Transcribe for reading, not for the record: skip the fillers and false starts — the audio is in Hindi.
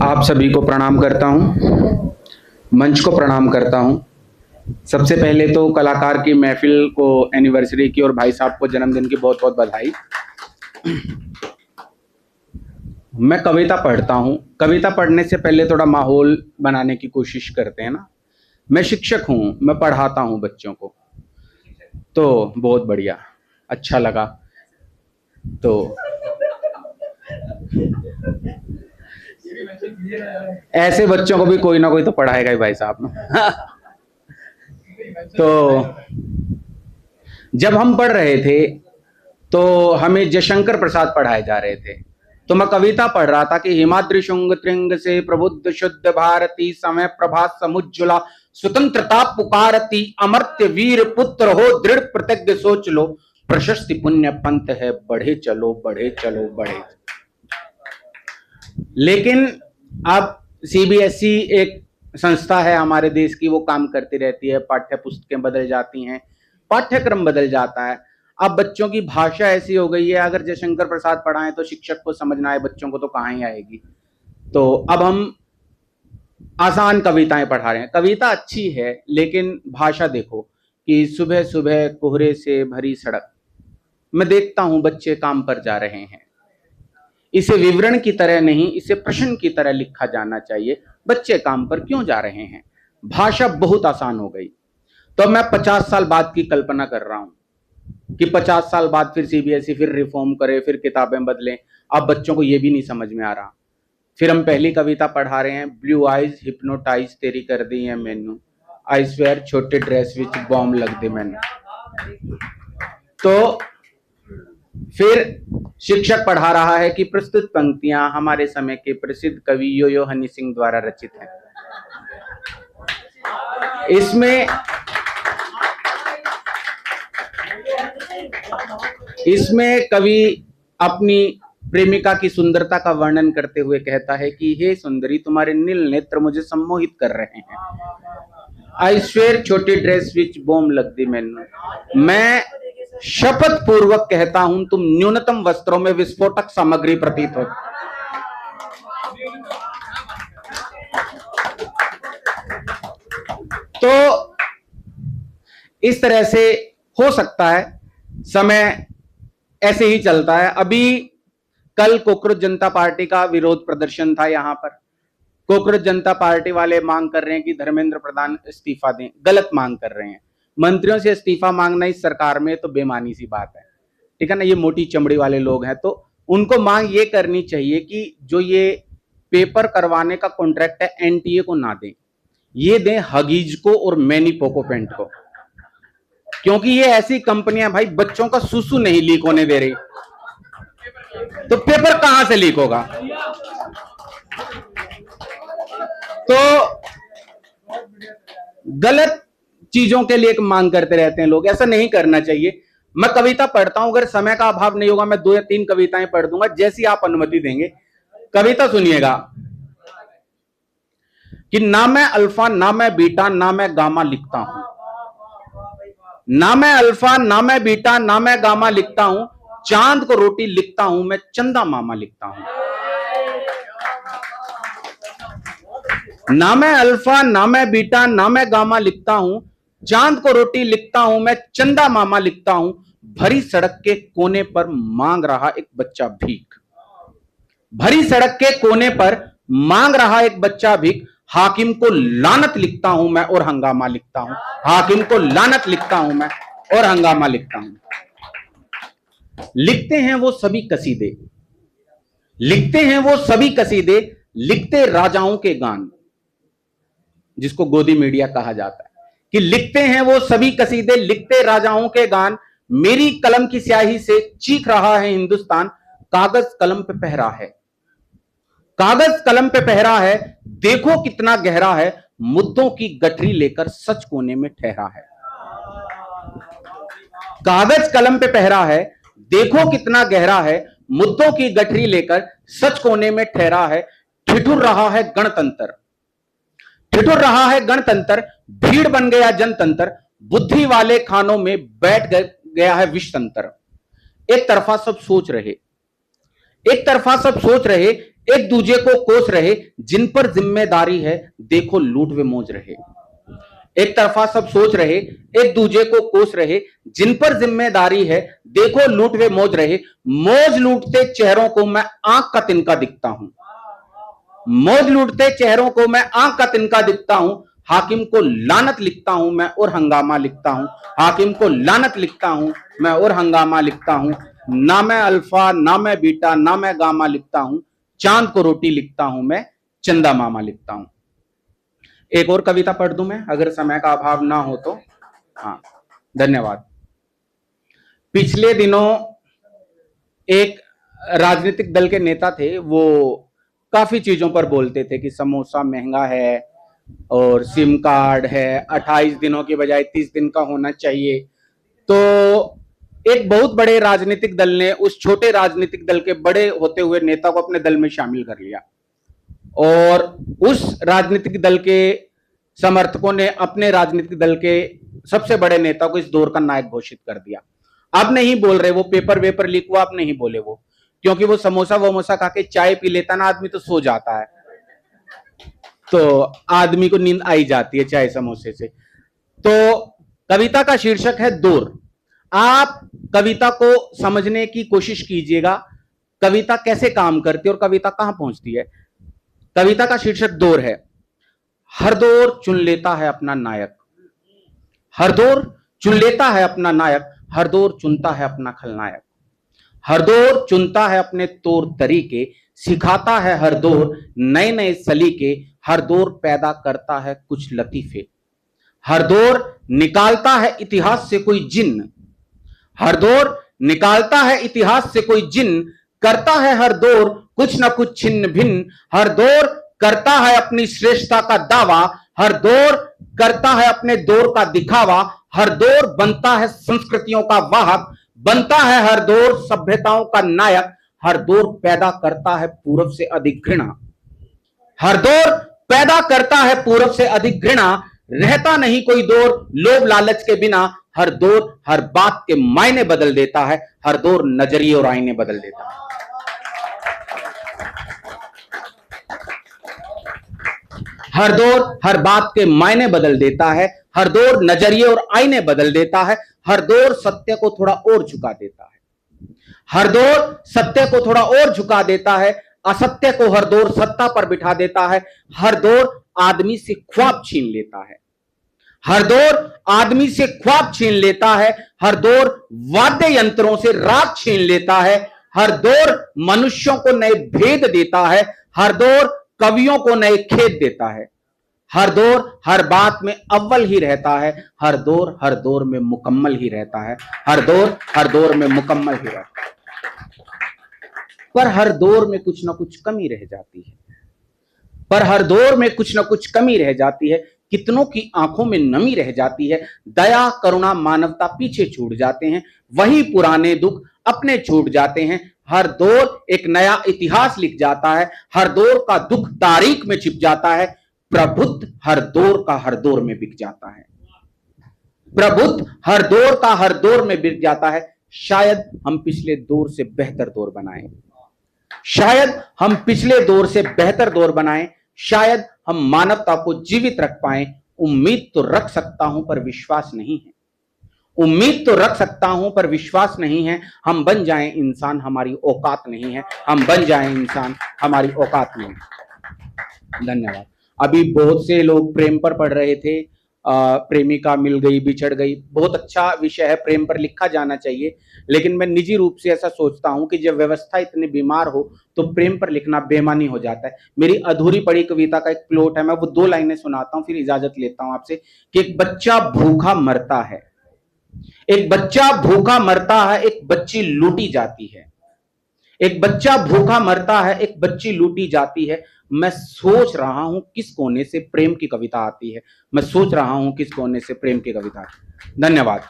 आप सभी को प्रणाम करता हूं, मंच को प्रणाम करता हूं। सबसे पहले तो कलाकार की महफिल को एनिवर्सरी की और भाई साहब को जन्मदिन की बहुत बहुत बधाई। मैं कविता पढ़ता हूं। कविता पढ़ने से पहले थोड़ा माहौल बनाने की कोशिश करते हैं ना। मैं शिक्षक हूं, मैं पढ़ाता हूं बच्चों को, तो बहुत बढ़िया, अच्छा लगा। तो ऐसे बच्चों को भी कोई ना कोई तो पढ़ाएगा ही भाई साहब ना। तो जब हम पढ़ रहे थे तो हमें जयशंकर प्रसाद पढ़ाए जा रहे थे, तो मैं कविता पढ़ रहा था कि हिमाद्रि शुंग त्रिंग से प्रबुद्ध शुद्ध भारती समय प्रभात समुज्ज्वला स्वतंत्रता पुकारती अमर्त्य वीर पुत्र हो दृढ़ प्रतिज्ञ सोच लो प्रशस्ति पुण्य पंथ है बढ़े चलो बढ़े चलो बढ़े। लेकिन अब सीबीएसई एक संस्था है हमारे देश की, वो काम करती रहती है, पाठ्य पुस्तकें बदल जाती हैं, पाठ्यक्रम बदल जाता है। अब बच्चों की भाषा ऐसी हो गई है, अगर जयशंकर प्रसाद पढ़ाएं तो शिक्षक को समझना है, बच्चों को तो कहाँ ही आएगी। तो अब हम आसान कविताएं पढ़ा रहे हैं। कविता अच्छी है लेकिन भाषा देखो कि सुबह सुबह कोहरे से भरी सड़क, मैं देखता हूं बच्चे काम पर जा रहे हैं। इसे विवरण की तरह नहीं, इसे प्रश्न की तरह लिखा जाना चाहिए, बच्चे काम पर क्यों जा रहे हैं। भाषा बहुत आसान हो गई। तो मैं 50 साल बाद की कल्पना कर रहा हूं कि 50 साल बाद फिर सीबीएसई फिर रिफॉर्म करे, फिर किताबें बदलें। अब बच्चों को यह भी नहीं समझ में आ रहा। फिर हम पहली कविता पढ़ा रहे हैं, ब्लू आइज हिप्नोटाइज तेरी कर दी है मैनू, आई स्वेयर छोटे ड्रेस विच बॉम्ब लग दे मैनू। तो फिर शिक्षक पढ़ा रहा है कि प्रस्तुत पंक्तियां हमारे समय के प्रसिद्ध कवि यो हनी सिंह द्वारा रचित हैं। इसमें कवि अपनी प्रेमिका की सुंदरता का वर्णन करते हुए कहता है कि हे सुंदरी तुम्हारे नील नेत्र मुझे सम्मोहित कर रहे हैं। आई स्वेयर छोटी ड्रेस विच बॉम्ब लग दी मैनू, मैं शपथ पूर्वक कहता हूं तुम न्यूनतम वस्त्रों में विस्फोटक सामग्री प्रतीत हो। तो इस तरह से हो सकता है समय ऐसे ही चलता है। अभी कल कोकरोच जनता पार्टी का विरोध प्रदर्शन था यहां पर। कोकरोच जनता पार्टी वाले मांग कर रहे हैं कि धर्मेंद्र प्रधान इस्तीफा दें। गलत मांग कर रहे हैं। मंत्रियों से इस्तीफा मांगना इस सरकार में तो बेमानी सी बात है, ठीक है ना। ये मोटी चमड़ी वाले लोग हैं, तो उनको मांग ये करनी चाहिए कि जो ये पेपर करवाने का कॉन्ट्रैक्ट है एनटीए को ना दें, ये दें हगीज को और मैनी पोको पेंट को, क्योंकि ये ऐसी कंपनियां भाई बच्चों का सुसु नहीं लीक होने दे रही, तो पेपर कहां से लीक होगा। तो गलत चीजों के लिए एक मांग करते रहते हैं लोग, ऐसा नहीं करना चाहिए। मैं कविता पढ़ता हूं, अगर समय का अभाव नहीं होगा मैं 2 या 3 कविताएं पढ़ दूंगा जैसी आप अनुमति देंगे। कविता सुनिएगा कि ना मैं अल्फा ना मैं बीटा ना मैं गामा लिखता हूं, ना मैं अल्फा ना मैं बीटा ना मैं गामा लिखता हूं, चांद को रोटी लिखता हूं मैं चंदा मामा लिखता हूं। ना मैं अल्फा ना मैं बीटा ना मैं गामा लिखता हूं, चांद को रोटी लिखता हूं मैं चंदा मामा लिखता हूं, भरी सड़क के कोने पर मांग रहा एक बच्चा भीख, भरी सड़क के कोने पर मांग रहा एक बच्चा भीख, हाकिम को लानत लिखता हूं मैं और हंगामा लिखता हूं, हाकिम को लानत लिखता हूं मैं और हंगामा लिखता हूं। लिखते हैं वो सभी कसीदे, लिखते हैं वो सभी कसीदे, लिखते राजाओं के गान, जिसको गोदी मीडिया कहा जाता है, कि लिखते हैं वो सभी कसीदे, लिखते राजाओं के गान, मेरी कलम की स्याही से चीख रहा है हिंदुस्तान, कागज कलम पे पहरा है, कागज कलम पे पहरा है, देखो कितना गहरा है, मुद्दों की गठरी लेकर सच कोने में ठहरा है। कागज कलम पे पहरा है, देखो कितना गहरा है, मुद्दों की गठरी लेकर सच कोने में ठहरा है, ठिठुर रहा है गणतंत्र, ठिठुर रहा है गणतंत्र, भीड़ बन गया जनतंत्र, बुद्धि वाले खानों में बैठ गया है विषतंत्र। एक तरफा सब सोच रहे, एक तरफा सब सोच रहे, एक दूजे को कोस रहे, जिन पर जिम्मेदारी है देखो लूट वे मौज रहे। एक तरफा सब सोच रहे, एक दूजे को कोस रहे, जिन पर जिम्मेदारी है देखो लूट वे मौज रहे। मौज लूटते चेहरों को मैं आंख का तिनका दिखता हूं, मौज लूटते चेहरों को मैं आंख का तिनका दिखता हूं। हाकिम को लानत लिखता हूं मैं और हंगामा लिखता हूं, हाकिम को लानत लिखता हूं मैं और हंगामा लिखता हूं। ना मैं अल्फा ना मैं बीटा ना मैं गामा लिखता हूं, चांद को रोटी लिखता हूं मैं, चंदा मामा लिखता हूं। एक और कविता पढ़ दूं मैं, अगर समय का अभाव ना हो तो। हाँ, धन्यवाद। पिछले दिनों एक राजनीतिक दल के नेता थे, वो काफी चीजों पर बोलते थे कि समोसा महंगा है और सिम कार्ड है 28 दिनों की बजाय 30 दिन का होना चाहिए। तो एक बहुत बड़े राजनीतिक दल ने उस छोटे राजनीतिक दल के बड़े होते हुए नेता को अपने दल में शामिल कर लिया और उस राजनीतिक दल के समर्थकों ने अपने राजनीतिक दल के सबसे बड़े नेता को इस दौर का नायक घोषित कर दिया। अब नहीं बोल रहे, वो पेपर वेपर लीक हुआ, अब नहीं बोले वो, क्योंकि वो समोसा वमोसा खा के चाय पी लेता ना आदमी तो सो जाता है, तो आदमी को नींद आई जाती है चाय समोसे से। तो कविता का शीर्षक है दौर। आप कविता को समझने की कोशिश कीजिएगा, कविता कैसे काम करती है और कविता कहां पहुंचती है। कविता का शीर्षक दौर है। हर दौर चुन लेता है अपना नायक, हर दौर चुन लेता है अपना नायक, हर दौर चुनता है अपना खलनायक। हर दौर चुनता है अपने तौर तरीके, सिखाता है हर दौर नए नए सलीके, हर दौर पैदा करता है कुछ लतीफे। हर दौर निकालता है इतिहास से कोई जिन्न, हर दौर निकालता है इतिहास से कोई जिन्न, करता है हर दौर कुछ ना कुछ छिन्न भिन्न। हर दौर करता है अपनी श्रेष्ठता का दावा, हर दौर करता है अपने दौर का दिखावा। हर दौर बनता है संस्कृतियों का वाहक, बनता है हर दौर सभ्यताओं का नायक। हर दौर पैदा करता है पूर्व से अधिक घृणा, हर दौर पैदा करता है पूर्व से अधिक घृणा। रहता नहीं कोई दौर लोभ लालच के बिना, हर दौर हर बात के मायने बदल देता है, हर दौर नजरिए और आईने बदल देता है। हर दौर हर बात के मायने बदल देता है, हर दौर नजरिए और आईने बदल देता है। हर दौर सत्य को थोड़ा और झुका देता है, हर दौर सत्य को थोड़ा और झुका देता है, असत्य को हर दौर सत्ता पर बिठा देता है। हर दौर आदमी से ख्वाब छीन लेता है, हर दौर आदमी से ख्वाब छीन लेता है। हर दौर वाद्य यंत्रों से राग छीन लेता है, हर दौर मनुष्यों को नए भेद देता है, हर दौर कवियों को नए खेद देता है। हर दौर हर बात में अव्वल ही रहता है, हर दौर में मुकम्मल ही रहता है, हर दौर में मुकम्मल ही रहता है। पर हर दौर में कुछ ना कुछ कमी रह जाती है, पर हर दौर में कुछ ना कुछ कमी रह जाती है। कितनों की आंखों में नमी रह जाती है, दया करुणा मानवता पीछे छूट जाते हैं, वही पुराने दुख अपने छूट जाते हैं। हर दौर एक नया इतिहास लिख जाता है, हर दौर का दुख तारीख में छिप जाता है। प्रभुत्व हर दौर का हर दौर में बिक जाता है, प्रभुत्व हर दौर का हर दौर में बिक जाता है। शायद हम पिछले दौर से बेहतर दौर बनाएं, शायद हम पिछले दौर से बेहतर दौर बनाएं, शायद हम मानवता को जीवित रख पाएं। उम्मीद तो रख सकता हूं पर विश्वास नहीं है, उम्मीद तो रख सकता हूं पर विश्वास नहीं है। हम बन जाएं इंसान हमारी औकात नहीं है, हम बन जाएं इंसान हमारी औकात नहीं है। धन्यवाद। अभी बहुत से लोग प्रेम पर पढ़ रहे थे, प्रेमिका मिल गई बिछड़ गई, बहुत अच्छा विषय है, प्रेम पर लिखा जाना चाहिए। लेकिन मैं निजी रूप से ऐसा सोचता हूं कि जब व्यवस्था इतनी बीमार हो तो प्रेम पर लिखना बेईमानी हो जाता है। मेरी अधूरी पड़ी कविता का एक प्लॉट है, मैं वो 2 लाइनें सुनाता हूं फिर इजाजत लेता हूं आपसे। कि एक बच्चा भूखा मरता है, एक बच्चा भूखा मरता है, एक बच्ची लूटी जाती है, एक बच्चा भूखा मरता है, एक बच्ची लूटी जाती है। मैं सोच रहा हूं किस कोने से प्रेम की कविता आती है, मैं सोच रहा हूं किस कोने से प्रेम की कविता आती है। धन्यवाद।